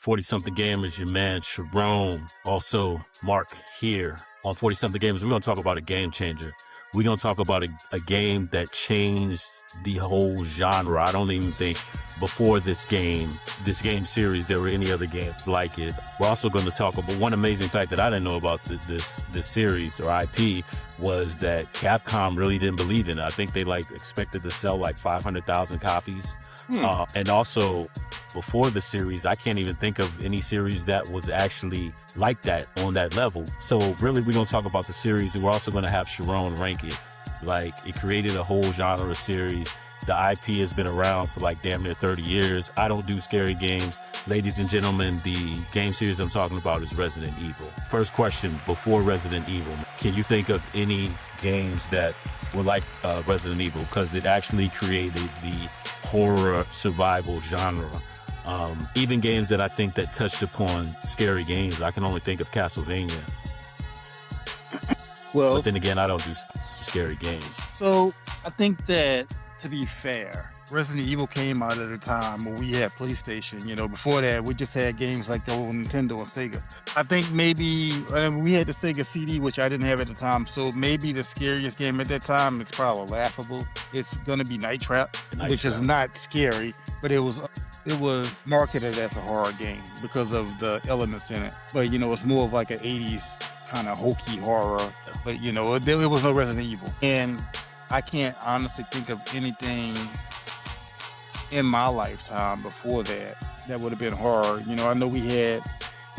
40 something gamers, your man Sharon, also Mark here on 40 something gamers. We're going to talk about a game changer. We're going to talk about a game that changed the whole genre. I don't even think before this game series, there were any other games like it. We're also going to talk about one amazing fact that I didn't know about this series or IP was that Capcom really didn't believe in it. I think they expected to sell 500,000 copies. And also before the series, I can't even think of any series that was actually like that on that level. So really, we're going to talk about the series, and we're also going to have Sharon rank it. It created a whole genre series. The IP has been around for damn near 30 years. I don't do scary games. Ladies and gentlemen, the game series I'm talking about is Resident Evil. First question, before Resident Evil, can you think of any games that were like Resident Evil? Because it actually created the horror survival genre. Even games that I think that touched upon scary games. I can only think of Castlevania. Well, but then again, I don't do scary games. So I think that, to be fair, Resident Evil came out at a time where we had PlayStation. Before that, we just had games like the old Nintendo and Sega. I think maybe we had the Sega CD, which I didn't have at the time. So maybe the scariest game at that time, it's probably laughable. It's gonna be Night Trap, which is not scary, but it was marketed as a horror game because of the elements in it. But it's more of like an 80s kind of hokey horror. But it was no Resident Evil, and I can't honestly think of anything in my lifetime before that would have been horror. I know we had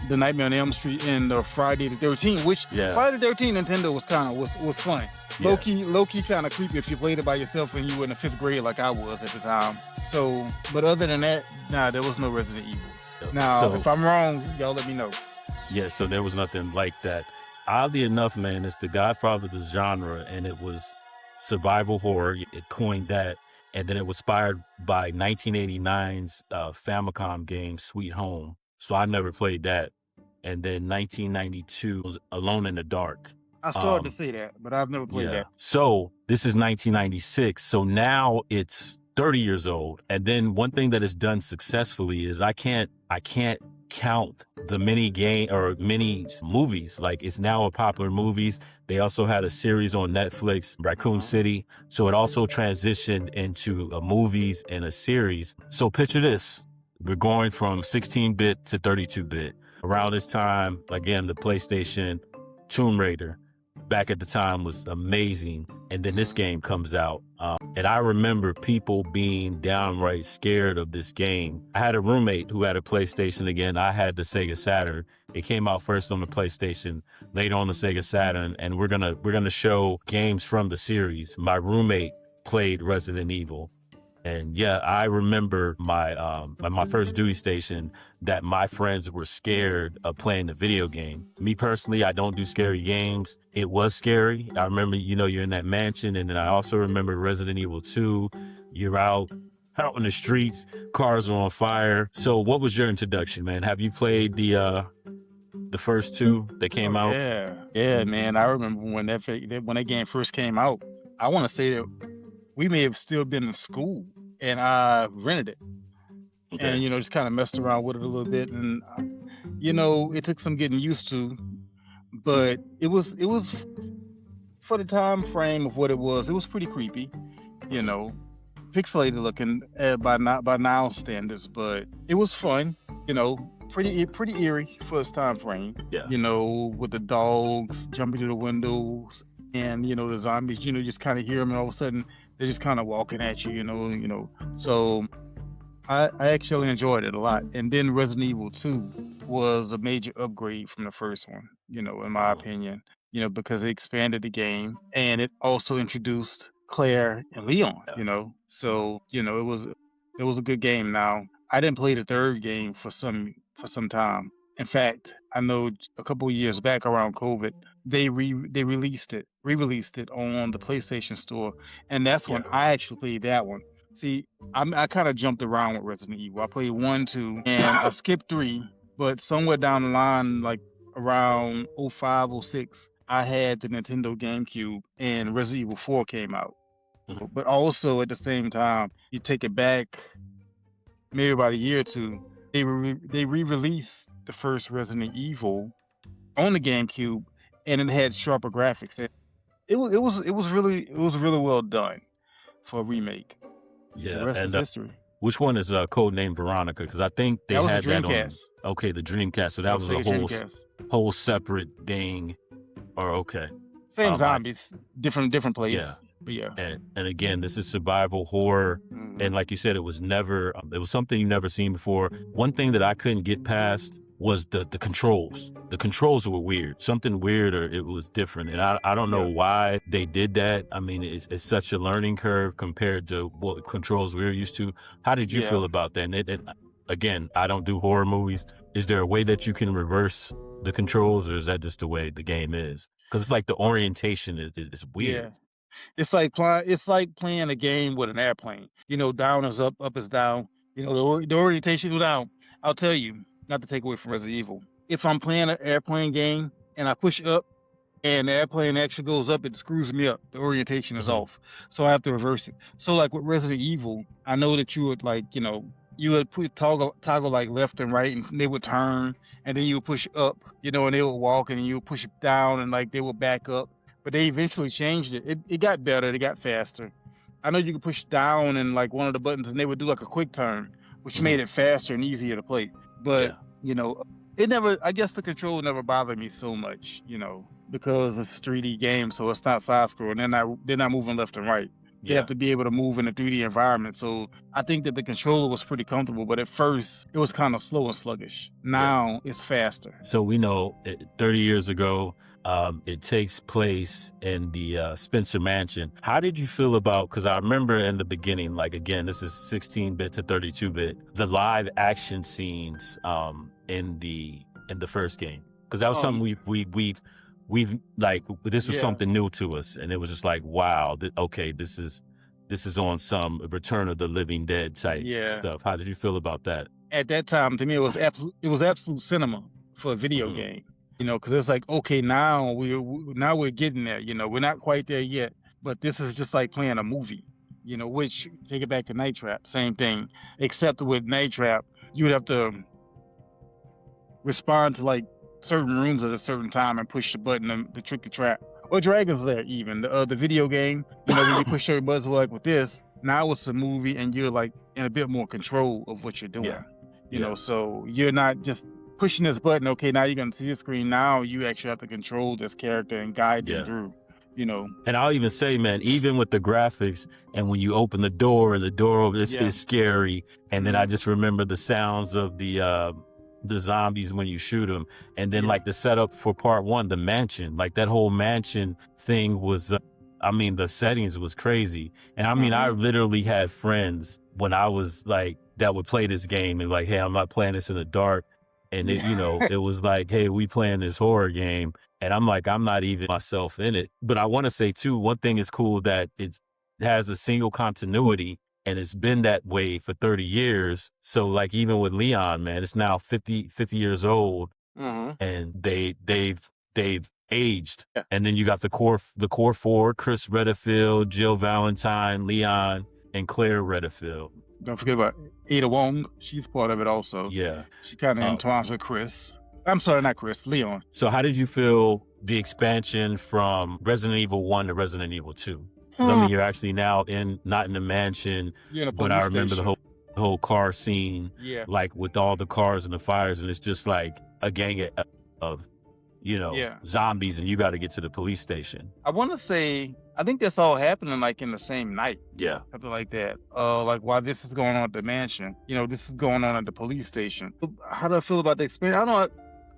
the Nightmare on Elm Street and the Friday the 13th, which Friday the 13th Nintendo was fun. Yeah. Low key kind of creepy if you played it by yourself and you were in the 5th grade like I was at the time. So, but other than that, there was no Resident Evils. Now, if I'm wrong, y'all let me know. Yeah, so there was nothing like that. Oddly enough, man, it's the godfather of the genre, and it was survival horror. It coined that, and then it was inspired by 1989's Famicom game Sweet Home. So I never played that. And then 1992 was Alone in the Dark. I started to say that, but I've never played that. So this is 1996. So now it's 30 years old. And then one thing that is done successfully is I can't count the many movies. It's now a popular movies. They also had a series on Netflix, Raccoon City. So it also transitioned into a movies and a series. So picture this. We're going from 16-bit to 32-bit. Around this time, again, the PlayStation, Tomb Raider, back at the time was amazing. And then this game comes out. And I remember people being downright scared of this game. I had a roommate who had a PlayStation. Again, I had the Sega Saturn. It came out first on the PlayStation, later on the Sega Saturn. And we're gonna show games from the series. My roommate played Resident Evil. And yeah, I remember my first duty station that my friends were scared of playing the video game. Me personally, I don't do scary games. It was scary. I remember, you're in that mansion. And then I also remember Resident Evil 2. You're out in the streets, cars are on fire. So what was your introduction, man? Have you played the first two that came out? Yeah, man. I remember when that game first came out. I want to say that we may have still been in school, and I rented it. Okay. And, just kind of messed around with it a little bit. And, it took some getting used to, but it was for the time frame of what it was pretty creepy, pixelated looking by now standards, but it was fun, pretty eerie for its time frame. Yeah. With the dogs jumping through the windows and, the zombies, just kind of hear them and all of a sudden they're just kind of walking at you, So I actually enjoyed it a lot. And then Resident Evil 2 was a major upgrade from the first one, in my opinion, because it expanded the game and it also introduced Claire and Leon, So, it was a good game. Now, I didn't play the third game for some time. In fact, I know a couple of years back around COVID, they re-released it on the PlayStation Store, and that's when I actually played that one. See, I kind of jumped around with Resident Evil. I played 1, 2, and I skipped 3, but somewhere down the line, like around 05, 06, I had the Nintendo GameCube, and Resident Evil 4 came out. Mm-hmm. But also at the same time, you take it back maybe about a year or two, they re-released the first Resident Evil on the GameCube, and it had sharper graphics. It was really well done for a remake. The Yeah, rest is and history. which one is Codename Veronica? Because I think they That was a had that on. Dreamcast. Okay, the Dreamcast. So That that was was a Sega Dreamcast. whole separate thing. Or okay, Same I zombies, different yeah, place. But yeah. and again, this is survival horror, and Mhm. like you said, it was never. It was something you never seen before. One thing that I couldn't get past was the controls. The controls were weird, something weird, or it was different, and I don't know Yeah. why they did that. I mean, it's such a learning curve compared to what controls we're used to. How did you Yeah. feel about that? And again, I don't do horror movies. Is there a way that you can reverse the controls, or is that just the way the game is? Because it's like the orientation is Yeah. weird. It's like playing a game with an airplane. Down is up is down. The orientation down. I'll tell you, not to take away from Resident Evil. If I'm playing an airplane game and I push up and the airplane actually goes up, it screws me up. The orientation is Hmm. off. So I have to reverse it. So like with Resident Evil, I know that you would you would put toggle like left and right, and they would turn, and then you would push up, and they would walk, and you would push down, and like they would back up. But they eventually changed it. It got better. It got faster. I know you could push down and like one of the buttons, and they would do like a quick turn, which Hmm. made it faster and easier to play. But Yeah. you know, it never. I guess the control never bothered me so much, because it's a 3D game, so it's not side scrolling. They're not moving left and right. They have Yeah. to be able to move in a 3D environment. So I think that the controller was pretty comfortable, but at first it was kind of slow and sluggish. Yeah. Now it's faster. So we know 30 years ago, it takes place in the Spencer Mansion. How did you feel about, because I remember in the beginning, like again, this is 16-bit to 32-bit, the live action scenes in the first game. Because that was Oh something we've like, this was yeah, something new to us. And it was just like, wow, okay, this is on some Return of the Living Dead type yeah. stuff. How did you feel about that? At that time, to me, it was absolute cinema for a video Hmm. game. Because it's like, okay, now we're getting there. We're not quite there yet, but this is just like playing a movie. Which take it back to Night Trap, same thing, except with Night Trap, you would have to respond to like certain rooms at a certain time and push the button to trick the trap. Or Dragon's Lair, even the video game. When you push certain buttons, like with this, now it's a movie and you're like in a bit more control of what you're Yeah. doing. Yeah. So you're not just pushing this button. Okay, now you're gonna see the screen. Now you actually have to control this character and guide them Yeah. through. You know, And I'll even say, man, even with the graphics and when you open the door and the door over, this yeah. is scary. And then I Mhm. just remember the sounds of the zombies when you shoot them. And then Yeah. like the setup for part one, the mansion, like that whole mansion thing was, I mean, the settings was crazy. And I mean, I Mhm. literally had friends when I was like, that would play this game and like, hey, I'm not playing this in the dark. And it, it was like, hey, we playing this horror game. And I'm like, I'm not even myself in it. But I want to say too, one thing is cool that it has a single continuity and it's been that way for 30 years. So like even with Leon, man, it's now 50 years old Mhm. and they've aged. Yeah. And then you got the core four, Chris Redfield, Jill Valentine, Leon, and Claire Redfield. Don't forget about Ada Wong. She's part of it also. Yeah. She kind of entwines with Chris. I'm sorry, not Chris, Leon. So how did you feel the expansion from Resident Evil 1 to Resident Evil 2? 'Cause I mean, you're actually now not in the mansion, You're in a but I police remember the station. whole car scene, Yeah. like with all the cars and the fires, and it's just like a gang of Yeah. zombies, and you got to get to the police station. I want to say, I think that's all happening like in the same night, Yeah. something like that. Like while this is going on at the mansion, this is going on at the police station. How do I feel about the experience?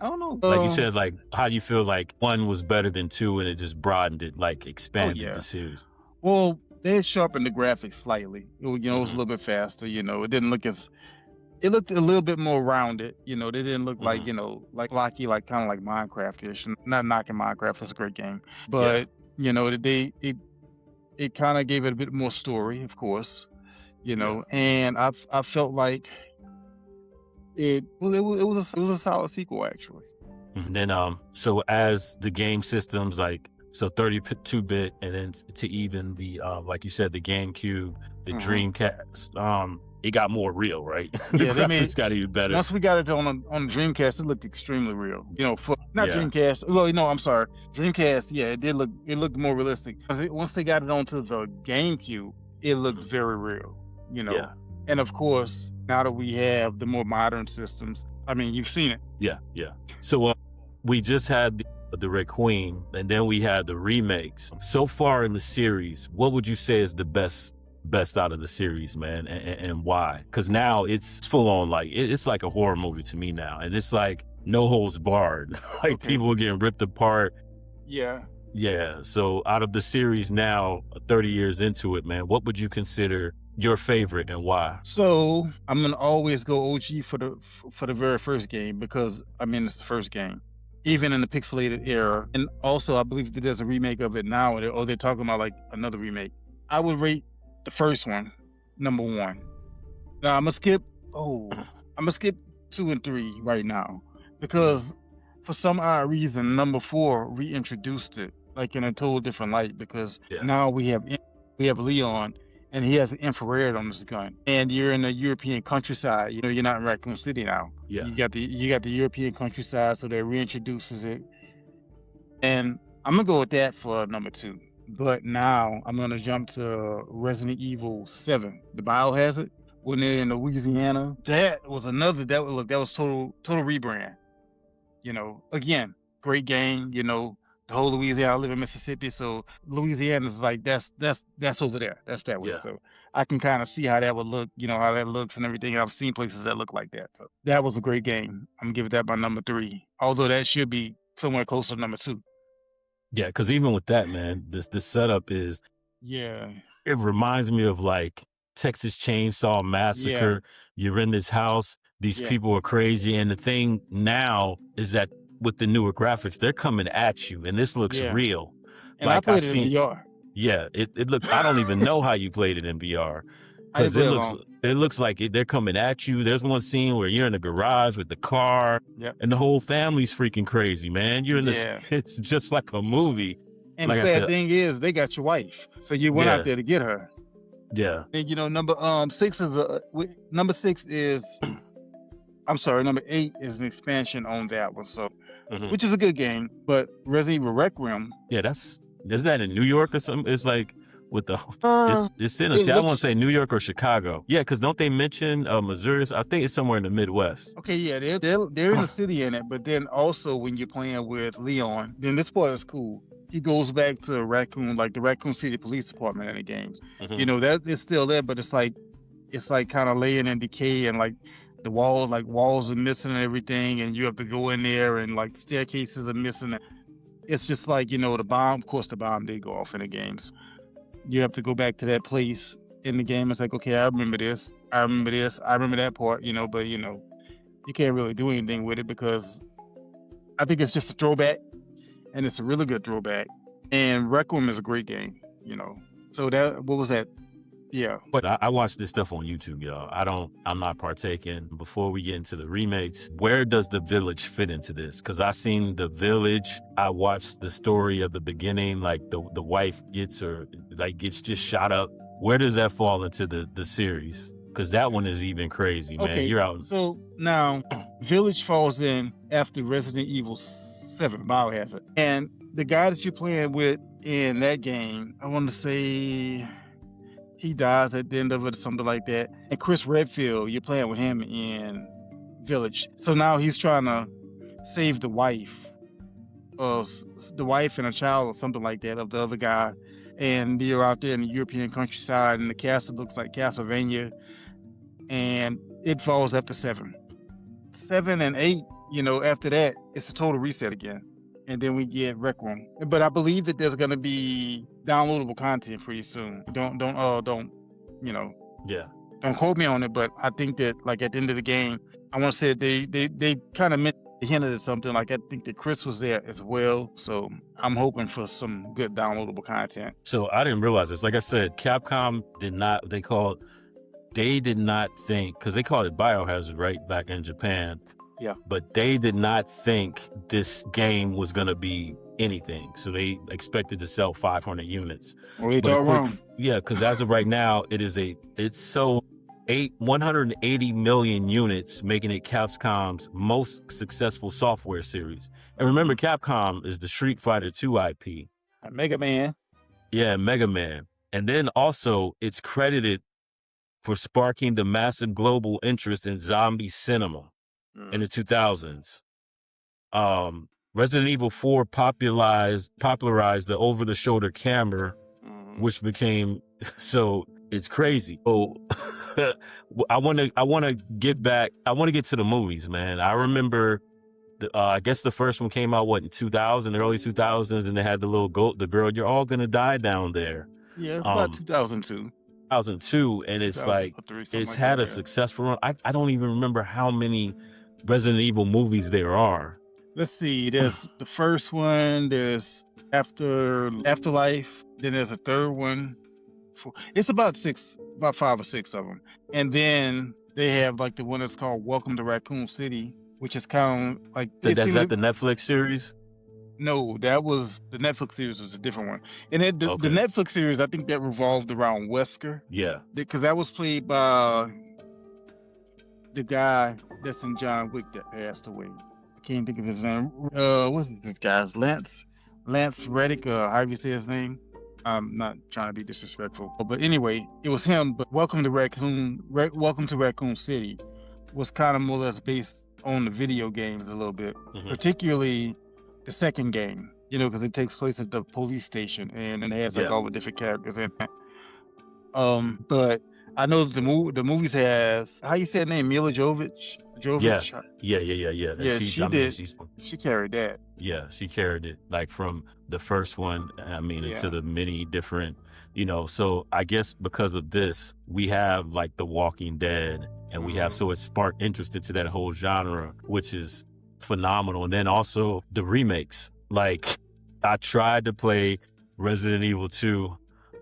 I don't know. Like you said, like how do you feel like one was better than two, and it just broadened it, like expanded yeah. the series? Well, they had sharpened the graphics slightly. It was a Mhm. little bit faster. It didn't look as. It looked a little bit more rounded. They didn't look like Mhm. like blocky, like kind of like Minecraft-ish. Not knocking Minecraft; it's a great game, Yeah. but it kind of gave it a bit more story, of course. Yeah. And I felt like it was a solid sequel actually. And then so as the game systems, like so 32-bit and then to even the like you said, the GameCube, the Mhm. Dreamcast, it got more real, right? The Yeah, they made graphics got even better. once we got it on the Dreamcast, it looked extremely real. You know, for not Yeah. Dreamcast. Well, no, I'm sorry, Dreamcast. Yeah, it looked more realistic. Once they got it onto the GameCube, it looked Mhm. very real. You know, Yeah. and of course, now that we have the more modern systems, I mean, you've seen it. Yeah. Yeah. So we just had the Requiem, and then we had the remakes. So far in the series, what would you say is the best out of the series, man, and why? Because now it's full on, like it's like a horror movie to me now, and it's like no holds barred. Like Okay. people are getting ripped apart. Yeah. Yeah. So out of the series now, 30 years into it, man, what would you consider your favorite and why? So I'm gonna always go OG for the very first game because I mean it's the first game, even in the pixelated era. And also I believe that there's a remake of it now, or they're talking about like another remake. I would rate the first one number one. Now I'm gonna skip. Oh, I'm gonna skip 2 and 3 right now because for some odd reason number 4 reintroduced it like in a total different light because Yeah. now we have Leon and he has an infrared on his gun and you're in the European countryside. You know, you're not in Raccoon City now. Yeah. You got the European countryside, so that reintroduces it. And I'm gonna go with that for number 2. But now I'm gonna jump to Resident Evil 7, the Biohazard, when they're in Louisiana. That was total rebrand. You know, again, great game. You know, the whole Louisiana. I live in Mississippi, so Louisiana's like that's over there. That's that way. Yeah. So I can kind of see how that would look. You know how that looks and everything. I've seen places that look like that. So that was a great game. I'm gonna give that my number 3. Although that should be somewhere closer to number 2. Yeah. Because even with that, man, the setup is, Yeah, it reminds me of like Texas Chainsaw yeah, Massacre. You're in this house, these yeah, people are crazy. And the thing now is that with the newer graphics, they're coming at you and this looks yeah. real. And I Like I played it in seen, VR. yeah, it looks, I don't even know how you played it in VR I didn't because play alone. it looks like they're coming at you. There's one scene where you're in the garage with the car Yep. and the whole family's freaking crazy, man. You're in this, Yeah. it's just like a movie. And Like the I sad said, thing is, they got your wife, so you went yeah, out there to get her. yeah. And you know, number 6 is number 6 is I'm sorry, number 8 is an expansion on that one. So, Mhm. which is a good game, but Resident Evil Requiem. Yeah, is that in New York or something? It's like with the it's in It I want to looks say New York or Chicago. Yeah, because don't they mention Missouri? I think it's somewhere in the Midwest. okay. Yeah, they're in the city in it, but then also when you're playing with Leon, then this part is cool. He goes back to Raccoon, like the Raccoon City Police Department in the games. Mhm. You know that it's still there, but it's like kind of laying in decay and like the walls are missing and everything, and you have to go in there and like staircases are missing. It's just like, you know, the bomb. Of course, the bomb did go off in the games. You have to go back to that place in the game. It's like, okay, I remember this. I remember this. I remember that part. You know, but you know, you can't really do anything with it because I think it's just a throwback, and it's a really good throwback. And Requiem is a great game. You know, so what was that? Yeah. But I watch this stuff on YouTube, y'all. I'm not partaking. Before we get into the remakes, where does the village fit into this? Because I seen the village. I watched the story of the beginning, like the wife gets just shot up. Where does that fall into the series? Because that one is even crazy, man. Okay. You're out. So now, Village falls in after Resident Evil 7 Biohazard, and the guy that you're playing with in that game, I want to say he dies at the end of it or something like that. And Chris Redfield, you're playing with him in Village. So now he's trying to save the wife and a child or something like that of the other guy. And you're out there in the European countryside, and the castle looks like Castlevania. And it falls after 7. 7 and 8, you know, after that, it's a total reset again. And then we get Requiem. But I believe that there's gonna be downloadable content pretty soon. Don't you know, Yeah. don't quote me on it, but I think that like at the end of the game, I want to say they kind of hinted at something. Like I think that Chris was there as well, so I'm hoping for some good downloadable content. So I didn't realize this. Like I said, Capcom did not. They did not think, because they called it Biohazard right back in Japan. Yeah. But they did not think this game was going to be anything. So they expected to sell 500 units. Well, it's But all wrong. yeah, because as of right now, it's so 180 million units, making it Capcom's most successful software series. And remember, Capcom is the Street Fighter 2 IP. Mega Man. Yeah, Mega Man. And then also, it's credited for sparking the massive global interest in zombie cinema in the 2000s. Resident Evil 4 popularized the over-the-shoulder camera, which became so it's crazy. Oh, I want to get to the movies, man. I remember I guess the first one came out in 2000, early 2000s, and they had the girl, you're all gonna die down there. Yeah, it's about 2002. 2002, and it's like it's had a successful run. I don't even remember how many Resident Evil movies there are. Let's see. There's the first one. There's Afterlife. Then there's a third one. It's about 5 or 6 of them. And then they have like the one that's called Welcome to Raccoon City, which is kind of like. Is that the Netflix series? No, that was the Netflix series was a different one. And then the Netflix series, I think that revolved around Wesker. Yeah. Because that was played by the guy that's in John Wick that passed away. I can't think of his name. What's this guy's Lance Reddick, however you say his name. I'm not trying to be disrespectful, but anyway, it was him. But Welcome to Raccoon City was kind of more or less based on the video games a little bit, particularly the second game. You know, because it takes place at the police station and it has like all the different characters in it. But I know the movies has, how you say her name, Mila Jovovich? Yeah. She carried that. Yeah, she carried it, like from the first one, into the many different, so I guess because of this, we have like The Walking Dead, and we have, so it sparked interest into that whole genre, which is phenomenal. And then also the remakes. Like, I tried to play Resident Evil 2.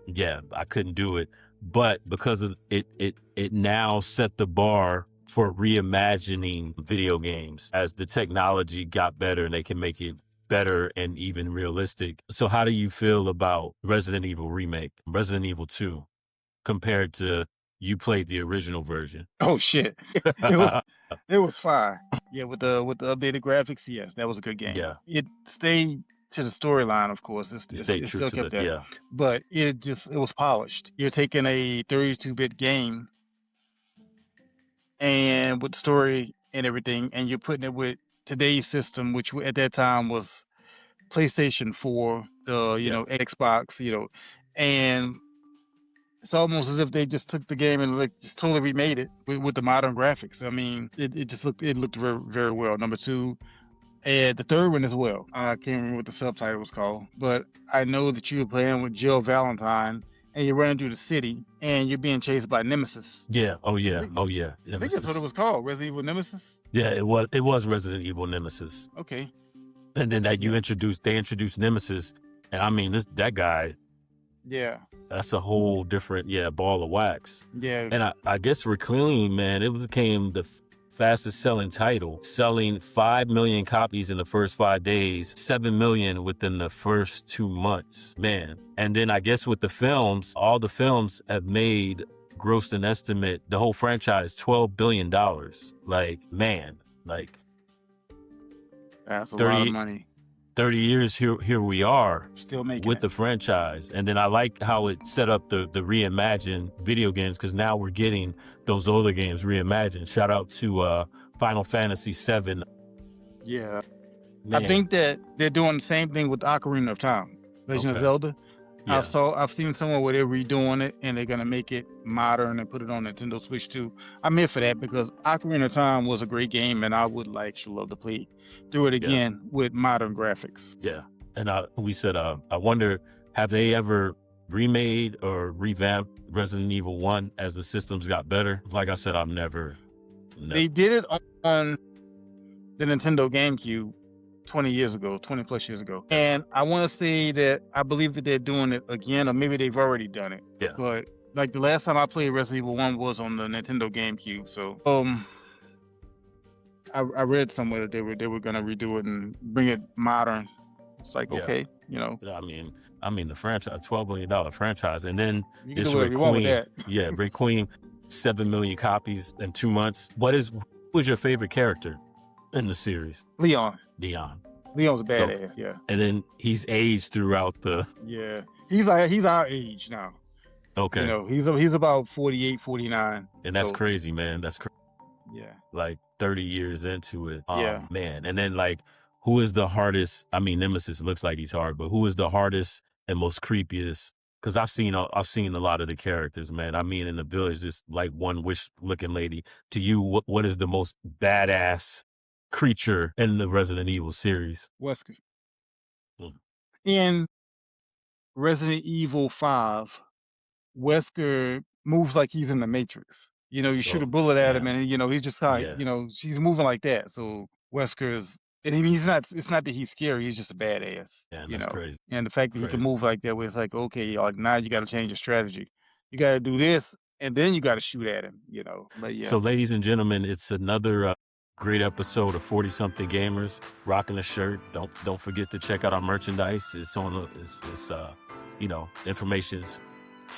Yeah, I couldn't do it. But because of it now set the bar for reimagining video games as the technology got better and they can make it better and even realistic. So how do you feel about Resident Evil remake, Resident Evil 2, compared to you played the original version? Oh shit. It was fire. Yeah, with the updated graphics, yes, that was a good game. Yeah. It stayed to the storyline, of course. It still kept that. Yeah. But it was polished. You're taking a 32-bit game and with story and everything, and you're putting it with today's system, which at that time was PlayStation 4, Xbox, and it's almost as if they just took the game and just totally remade it with the modern graphics. I mean, it looked very, very well. Number 2, and the third one as well. I can't remember what the subtitle was called, but I know that you were playing with Jill Valentine, and you're running through the city, and you're being chased by Nemesis. Yeah. Oh yeah. Nemesis. I think that's what it was called, Resident Evil Nemesis. Yeah, it was Resident Evil Nemesis. Okay. And then they introduced Nemesis, and I mean that guy. Yeah. That's a whole different ball of wax. Yeah. And I guess Reclaim, man, it became the fastest selling title, selling 5 million copies in the first 5 days, 7 million within the first 2 months, man. And then I guess with the films, all the films have made grossed an estimate, the whole franchise, $12 billion. Like, man, like that's a lot of money. 30 years here we are still making with the franchise. And then I like how it set up the reimagined video games, because now we're getting those older games reimagined. Shout out to Final Fantasy VII. Yeah. Man. I think that they're doing the same thing with Ocarina of Time, Legend of Zelda. Yeah. I've seen somewhere where they're redoing it and they're gonna make it modern and put it on Nintendo Switch 2. I'm here for that because Ocarina of Time was a great game and I would love to play through it again with modern graphics. Yeah, and we said I wonder, have they ever remade or revamped Resident Evil 1 as the systems got better? Like I said, I've never. They did it on the Nintendo GameCube 20 plus years ago. And I want to say that I believe that they're doing it again, or maybe they've already done it. Yeah. But like the last time I played Resident Evil 1 was on the Nintendo GameCube. So I read somewhere that they were gonna redo it and bring it modern. It's like, okay, I mean the franchise, $12 billion franchise, and then it's Requiem. Yeah, Requiem. 7 million copies in 2 months. Who was your favorite character in the series? Leon. Leon's a badass, yeah. And then he's aged throughout the... Yeah. He's our age now. Okay. You know, he's about 48, 49. And that's crazy, man. That's crazy. Yeah. Like 30 years into it. Yeah. Man. And then like, who is the hardest? I mean, Nemesis looks like he's hard, but who is the hardest and most creepiest? Because I've seen a lot of the characters, man. I mean, in the village, just like one wish-looking lady. To you, what is the most badass creature in the Resident Evil series? Wesker. In Resident Evil 5, Wesker moves like he's in the Matrix. You know, you shoot a bullet at him, and you know he's just you know, she's moving like that. So Wesker's, and he's not. It's not that he's scary. He's just a badass. Yeah, you that's know, crazy. and the fact that he can move like that, where it's like, okay, like now you got to change your strategy. You got to do this, and then you got to shoot at him. You know, but yeah. So, ladies and gentlemen, it's another great episode of 40 Something Gamers. Rocking a shirt. Don't forget to check out our merchandise. It's on the you know, information's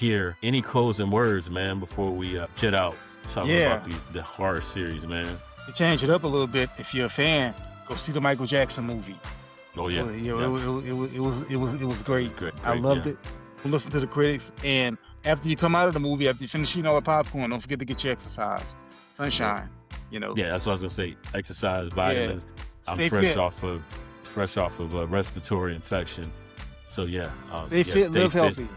here. Any closing words, man, before we jet out talking about the horror series, man? To change it up a little bit, if you're a fan, go see the Michael Jackson movie. Oh yeah, it was great. Great, I loved it. Listen to the critics, and after you come out of the movie, after you finish eating all the popcorn, don't forget to get your exercise, sunshine. You know. Yeah, that's what I was gonna say. Exercise, vitamins. I'm Stay fresh fit. off of a respiratory infection. So yeah, stay fit, live healthy.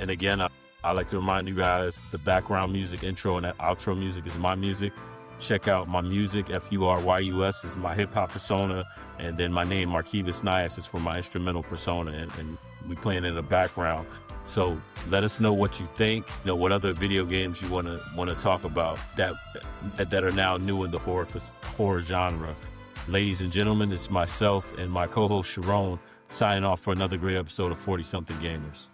And again, I like to remind you guys, the background music, intro and outro music is my music. Check out my music, FURYUS is my hip-hop persona, and then my name, Marquivas Nias, is for my instrumental persona, and we playing in the background. So let us know what you think, you know, what other video games you want to talk about that are now new in the horror genre. Ladies and gentlemen, it's myself and my co-host Sharon signing off for another great episode of 40 Something Gamers.